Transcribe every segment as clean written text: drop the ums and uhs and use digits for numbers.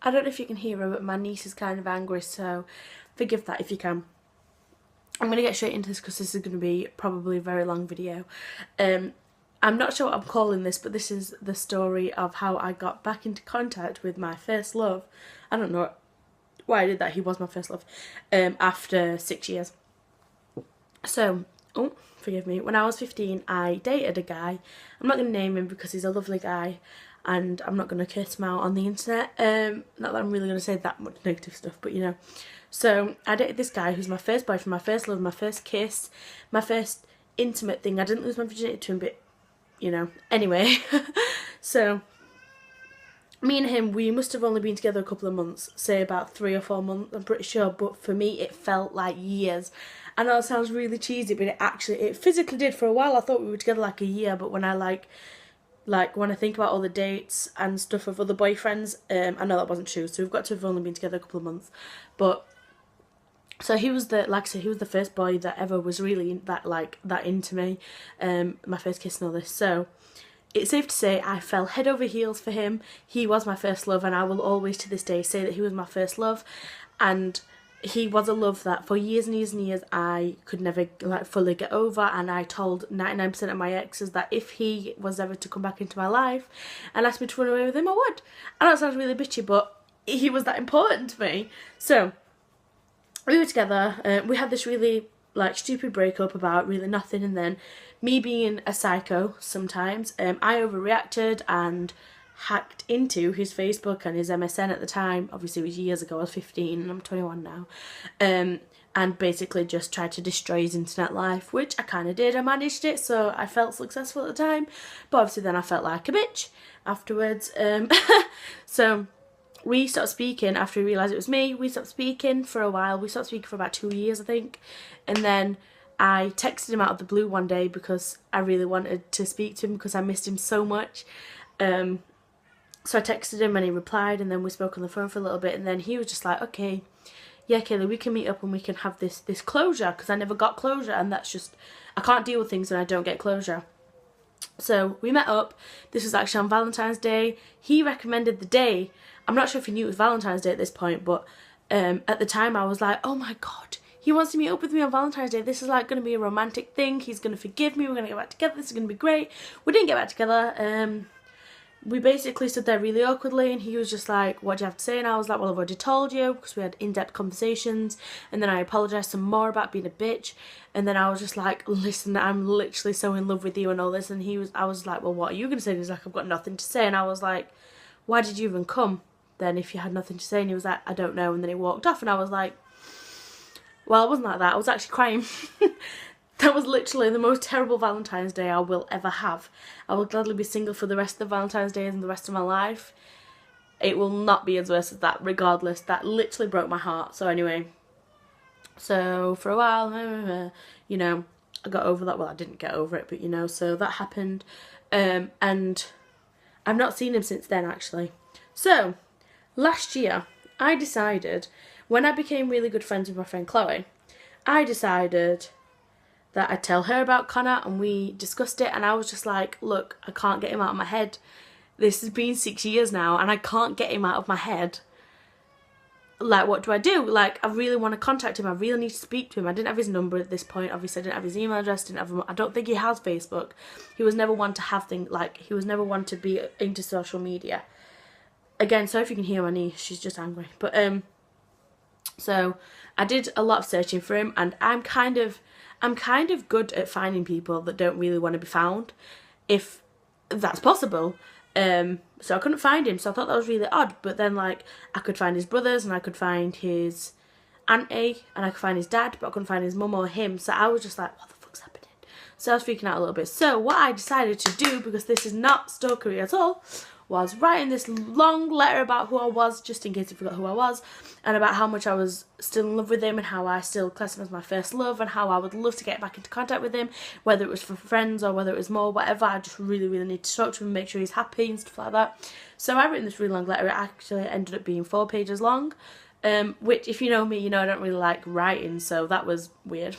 I don't know if you can hear her, but my niece is kind of angry, so forgive that if you can. I'm going to get straight into this because this is going to be probably a very long video. I'm not sure what I'm calling this, but this is the story of how I got back into contact with my first love. I don't know why I did that. He was my first love after 6 years. So, oh, forgive me. When I was 15, I dated a guy. I'm not going to name him because he's a lovely guy, and I'm not going to curse him out on the internet. Not that I'm really going to say that much negative stuff, but you know. So I dated this guy who's my first boyfriend, my first love, my first kiss, my first intimate thing. I didn't lose my virginity to him, but you know. Anyway, so me and him, we must have only been together a couple of months, say about 3 or 4 months, I'm pretty sure, but for me it felt like years. I know it sounds really cheesy, but it physically did. For a while I thought we were together like a year, but when I like when I think about all the dates and stuff of other boyfriends, I know that wasn't true, so we've got to have only been together a couple of months. But so he was like I said, he was the first boy that ever was really that into me, my first kiss and all this. So it's safe to say I fell head over heels for him. He was my first love, and I will always to this day say that he was my first love. And he was a love that for years and years and years I could never like fully get over, and I told 99% of my exes that if he was ever to come back into my life and ask me to run away with him, I would. I know it sounds really bitchy, but he was that important to me. So we were together, we had this really like stupid breakup about really nothing, and then me being a psycho sometimes, I overreacted and hacked into his Facebook and his MSN at the time. Obviously it was years ago, I was 15 and I'm 21 now, and basically just tried to destroy his internet life, which I kind of did. I managed it, so I felt successful at the time, but obviously then I felt like a bitch afterwards. So we stopped speaking after we realised it was me. We stopped speaking for a while. We stopped speaking for about 2 years, I think. And then I texted him out of the blue one day because I really wanted to speak to him because I missed him so much. So I texted him and he replied, and then we spoke on the phone for a little bit, and then he was just like, okay, yeah, Kayleigh, we can meet up and we can have this closure, because I never got closure, and that's just, I can't deal with things when I don't get closure. So we met up. This was actually on Valentine's Day. He recommended the day. I'm not sure if he knew it was Valentine's Day at this point, but at the time I was like, oh my god, he wants to meet up with me on Valentine's Day. This is like going to be a romantic thing. He's going to forgive me. We're going to get back together. This is going to be great. We didn't get back together. We basically stood there really awkwardly, and he was just like, what do you have to say? And I was like, well, I've already told you, because we had in-depth conversations, and then I apologised some more about being a bitch, and then I was just like, listen, I'm literally so in love with you and all this, and I was like, well, what are you going to say? And he's like, I've got nothing to say. And I was like, why did you even come then if you had nothing to say? And he was like, I don't know. And then he walked off, and I was like, well, it wasn't like that. I was actually crying. That was literally the most terrible Valentine's Day I will ever have. I will gladly be single for the rest of the Valentine's Days and the rest of my life. It will not be as worse as that, regardless. That literally broke my heart. So anyway, so for a while, you know, I got over that. Well, I didn't get over it, but you know, so that happened. And I've not seen him since then, actually. So last year, I decided, when I became really good friends with my friend Chloe, I decided that I'd tell her about Connor, and we discussed it, and I was just like, look, I can't get him out of my head. This has been 6 years now, and I can't get him out of my head. Like, what do I do? Like, I really want to contact him. I really need to speak to him. I didn't have his number at this point. Obviously, I didn't have his email address. I don't think he has Facebook. He was never one to have things, like, he was never one to be into social media. Again, sorry if you can hear my niece. She's just angry. But, so I did a lot of searching for him, and I'm kind of good at finding people that don't really want to be found, if that's possible. So I couldn't find him, so I thought that was really odd. But then, like, I could find his brothers, and I could find his auntie, and I could find his dad, but I couldn't find his mum or him. So I was just like, what the fuck's happening? So I was freaking out a little bit. So what I decided to do, because this is not stalkery at all, was writing this long letter about who I was, just in case I forgot who I was, and about how much I was still in love with him, and how I still class him as my first love, and how I would love to get back into contact with him, whether it was for friends or whether it was more, whatever. I just really, really need to talk to him, make sure he's happy and stuff like that. So I wrote this really long letter. It actually ended up being 4 pages long, which, if you know me, you know I don't really like writing, so that was weird.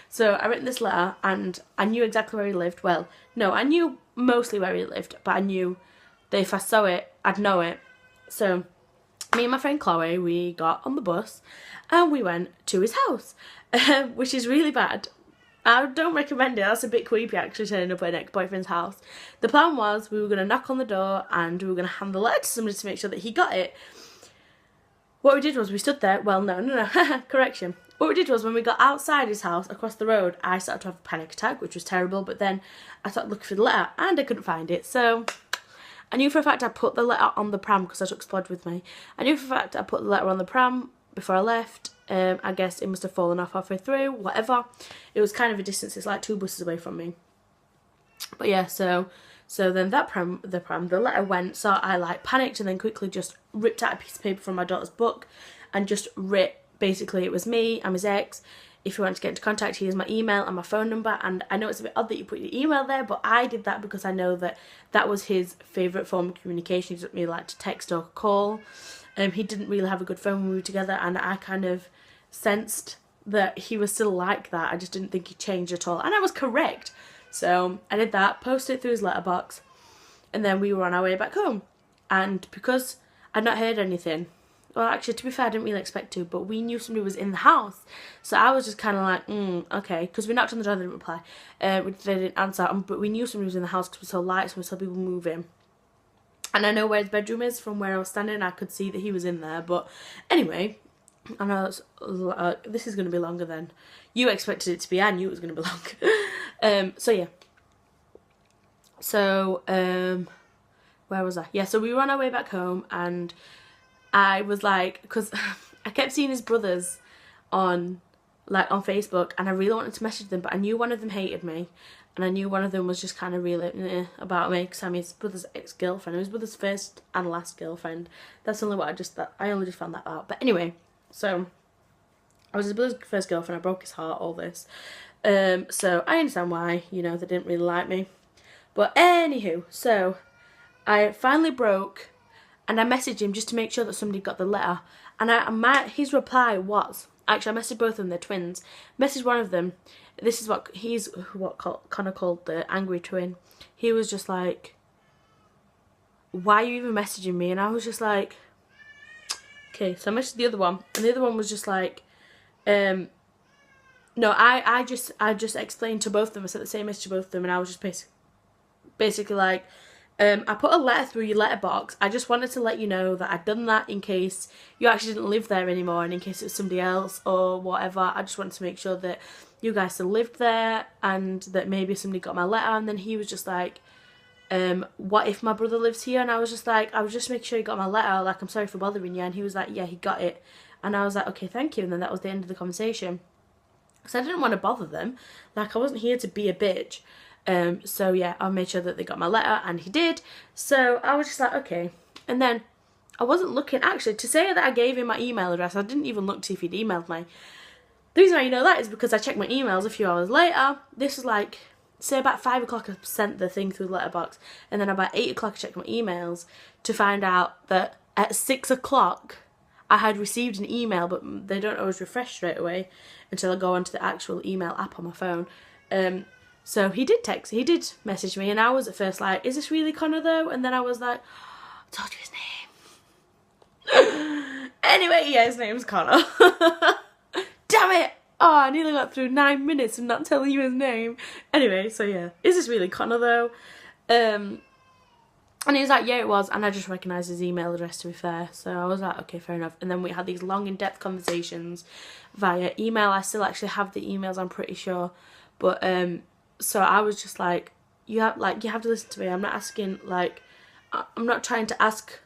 So I wrote this letter, and I knew exactly where he lived. Well, no, I knew mostly where he lived, but I knew that if I saw it, I'd know it. So me and my friend Chloe, we got on the bus and we went to his house, which is really bad. I don't recommend it. That's a bit creepy, actually, turning up at an ex-boyfriend's house. The plan was we were going to knock on the door and we were going to hand the letter to somebody to make sure that he got it. What we did was we stood there. Well, no, correction. What we did was when we got outside his house, across the road, I started to have a panic attack, which was terrible. But then I started looking for the letter and I couldn't find it. So I knew for a fact I put the letter on the pram because I took Splodge with me. I knew for a fact I put the letter on the pram before I left. I guess it must have fallen off halfway through, whatever. It was kind of a distance, it's like 2 buses away from me. But yeah, so then the letter went, so I like panicked and then quickly just ripped out a piece of paper from my daughter's book and just writ, basically it was me, I'm his ex. If you want to get into contact, here's my email and my phone number. And I know it's a bit odd that you put your email there, but I did that because I know that that was his favourite form of communication. He didn't really like to text or call. He didn't really have a good phone when we were together, and I kind of sensed that he was still like that. I just didn't think he changed at all, and I was correct. So I did that, posted it through his letterbox, and then we were on our way back home. And because I'd not heard anything, well, actually, to be fair, I didn't really expect to, but we knew somebody was in the house, so I was just kind of like, okay, because we knocked on the door, they didn't reply, they didn't answer, but we knew somebody was in the house because we saw lights and we saw people moving. And I know where his bedroom is from where I was standing. I could see that he was in there. But anyway, I know this is going to be longer than you expected it to be. I knew it was going to be long. So yeah. So, where was I? Yeah, so we were on our way back home and I was like, because I kept seeing his brothers on Facebook and I really wanted to message them, but I knew one of them hated me. And I knew one of them was just kind of really about me because I'm his brother's ex-girlfriend. His brother's first and last girlfriend. That's only what I only just found that out. But anyway, so I was his brother's first girlfriend. I broke his heart, all this. So I understand why, they didn't really like me. But anywho, so I finally broke and I messaged him just to make sure that somebody got the letter. And his reply was, actually I messaged both of them, they're twins. Messaged one of them. This is what Connor called the angry twin. He was just like, why are you even messaging me? And I was just like, okay. So I messaged the other one, and the other one was just like, no, I just explained to both of them. I sent the same message to both of them, and I was just basically like, I put a letter through your letterbox. I just wanted to let you know that I'd done that in case you actually didn't live there anymore and in case it was somebody else or whatever. I just wanted to make sure that you guys still lived there and that maybe somebody got my letter. And then he was just like, what if my brother lives here? And I was just like, I was just making sure you got my letter. Like, I'm sorry for bothering you. And he was like, yeah, he got it. And I was like, okay, thank you. And then that was the end of the conversation. Because I didn't want to bother them. Like, I wasn't here to be a bitch. So yeah, I made sure that they got my letter, and he did. So I was just like, okay. And then I wasn't looking, actually, to say that I gave him my email address, I didn't even look to see if he'd emailed me. The reason why you know that is because I checked my emails a few hours later. This was like, say about 5 o'clock I sent the thing through the letterbox, and then about 8 o'clock I checked my emails to find out that at 6 o'clock I had received an email, but they don't always refresh straight away until I go onto the actual email app on my phone. So he did message me, and I was at first like, is this really Connor though? And then I was like, I told you his name. Anyway, yeah, his name's Connor. Damn it! Oh, I nearly got through 9 minutes of not telling you his name. Anyway, so yeah, is this really Connor though? And he was like, yeah, it was, and I just recognised his email address, to be fair. So I was like, okay, fair enough. And then we had these long, in-depth conversations via email. I still actually have the emails, I'm pretty sure. But so I was just like, you have to listen to me. I'm not asking, like, I'm not trying to ask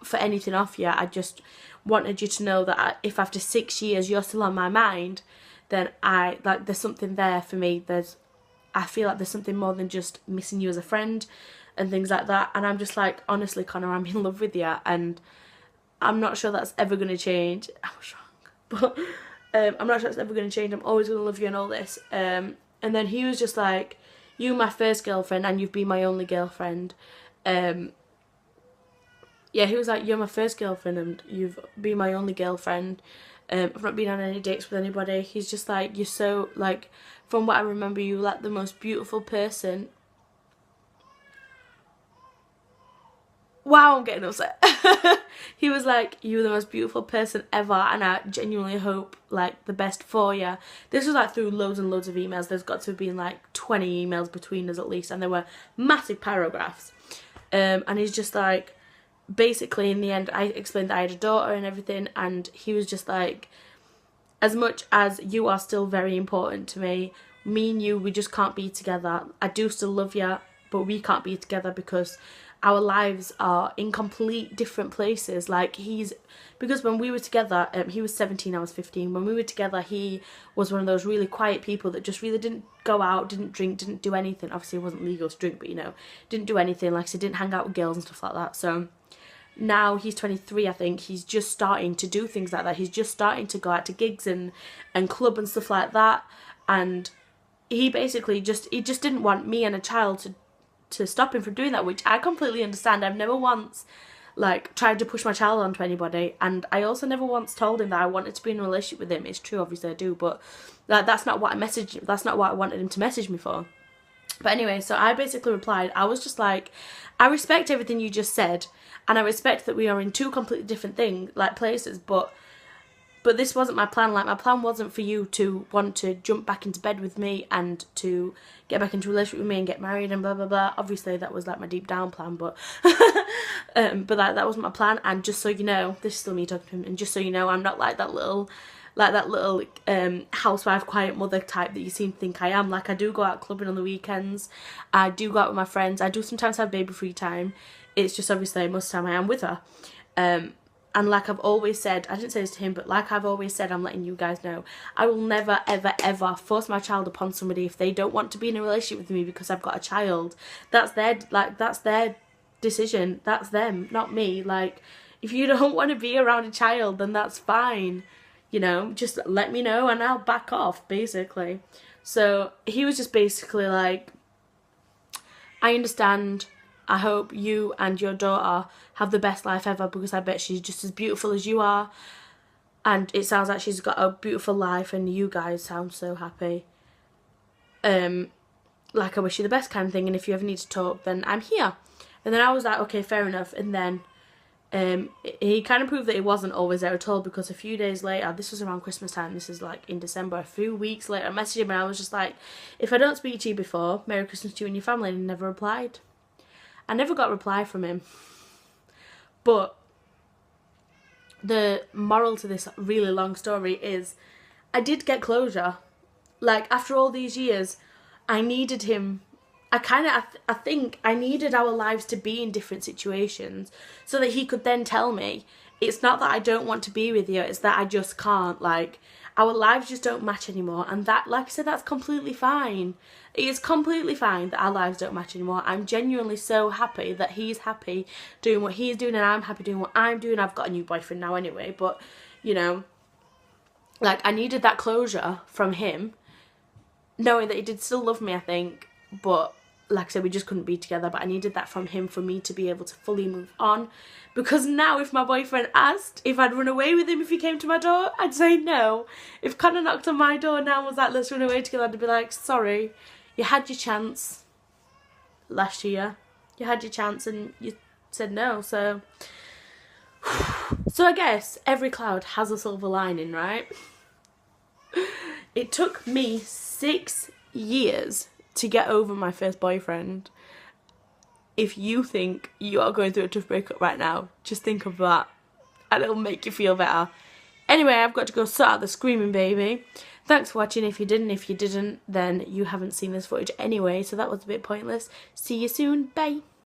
for anything off you. I just wanted you to know that if after 6 years you're still on my mind, then there's something there for me. I feel like there's something more than just missing you as a friend and things like that. And I'm just like, honestly, Connor, I'm in love with you, and I'm not sure that's ever going to change. I was wrong, but I'm not sure that's ever going to change. I'm always going to love you and all this. And then he was just like, you my first girlfriend and you've been my only girlfriend. Yeah, he was like, you're my first girlfriend and you've been my only girlfriend. I've not been on any dates with anybody. He's just like, you're so, like, from what I remember, you're like the most beautiful person. wow, I'm getting upset. He was like, "You're the most beautiful person ever, and I genuinely hope like the best for you." This was like through loads and loads of emails. There's got to have been like 20 emails between us at least, and there were massive paragraphs. And he's just like, basically in the end, I explained that I had a daughter and everything, and he was just like, as much as you are still very important to me, me and you, we just can't be together. I do still love you, but we can't be together because our lives are in complete different places. Like, because when we were together, he was 17, I was 15. When we were together, he was one of those really quiet people that just really didn't go out, didn't drink, didn't do anything. Obviously, it wasn't legal to drink, but, you know, didn't do anything. Like I said, didn't hang out with girls and stuff like that. So now he's 23, I think. He's just starting to do things like that. He's just starting to go out to gigs and club and stuff like that. And he basically just didn't want me and a child to stop him from doing that, which I completely understand. I've never once like tried to push my child onto anybody, and I also never once told him that I wanted to be in a relationship with him. It's true, obviously I do, but that's not what I wanted him to message me for. But anyway, so I basically replied, I was just like, I respect everything you just said, and I respect that we are in two completely different places, but this wasn't my plan. Like, my plan wasn't for you to want to jump back into bed with me and to get back into a relationship with me and get married and blah, blah, blah. Obviously, that was, like, my deep down plan, but that wasn't my plan. And just so you know, this is still me talking to him, and just so you know, I'm not like that little housewife, quiet mother type that you seem to think I am. Like, I do go out clubbing on the weekends. I do go out with my friends. I do sometimes have baby free time. It's just, obviously, most of the time I am with her. And like I've always said, I didn't say this to him, but like I've always said, I'm letting you guys know, I will never, ever, ever force my child upon somebody if they don't want to be in a relationship with me because I've got a child. That's their decision. That's them, not me. Like, if you don't want to be around a child, then that's fine. You know, just let me know and I'll back off, basically. So he was just basically like, I understand. I hope you and your daughter have the best life ever, because I bet she's just as beautiful as you are. And it sounds like she's got a beautiful life and you guys sound so happy. Like, I wish you the best kind of thing, and if you ever need to talk, then I'm here. And then I was like, okay, fair enough. And then he kind of proved that he wasn't always there at all, because a few days later, this was around Christmas time, this is like in December, a few weeks later, I messaged him and I was just like, if I don't speak to you before, Merry Christmas to you and your family, and he never replied. I never got a reply from him. But the moral to this really long story is, I did get closure. Like, after all these years, I needed him. I think I needed our lives to be in different situations so that he could then tell me, it's not that I don't want to be with you, it's that I just can't. Like, our lives just don't match anymore, and that, like I said, that's completely fine. It is completely fine that our lives don't match anymore. I'm genuinely so happy that he's happy doing what he's doing and I'm happy doing what I'm doing. I've got a new boyfriend now anyway, but, you know, like, I needed that closure from him, knowing that he did still love me, I think, but like I said, we just couldn't be together. But I needed that from him for me to be able to fully move on, because now if my boyfriend asked if I'd run away with him if he came to my door, I'd say no. If Connor knocked on my door now and was like, let's run away together, I'd be like, sorry, you had your chance last year, you had your chance and you said no. So I guess every cloud has a silver lining, right? It took me 6 years to get over my first boyfriend. If you think you are going through a tough breakup right now, just think of that and it'll make you feel better. Anyway, I've got to go sort out the screaming baby. Thanks for watching. If you didn't, then you haven't seen this footage anyway, so that was a bit pointless. See you soon. Bye.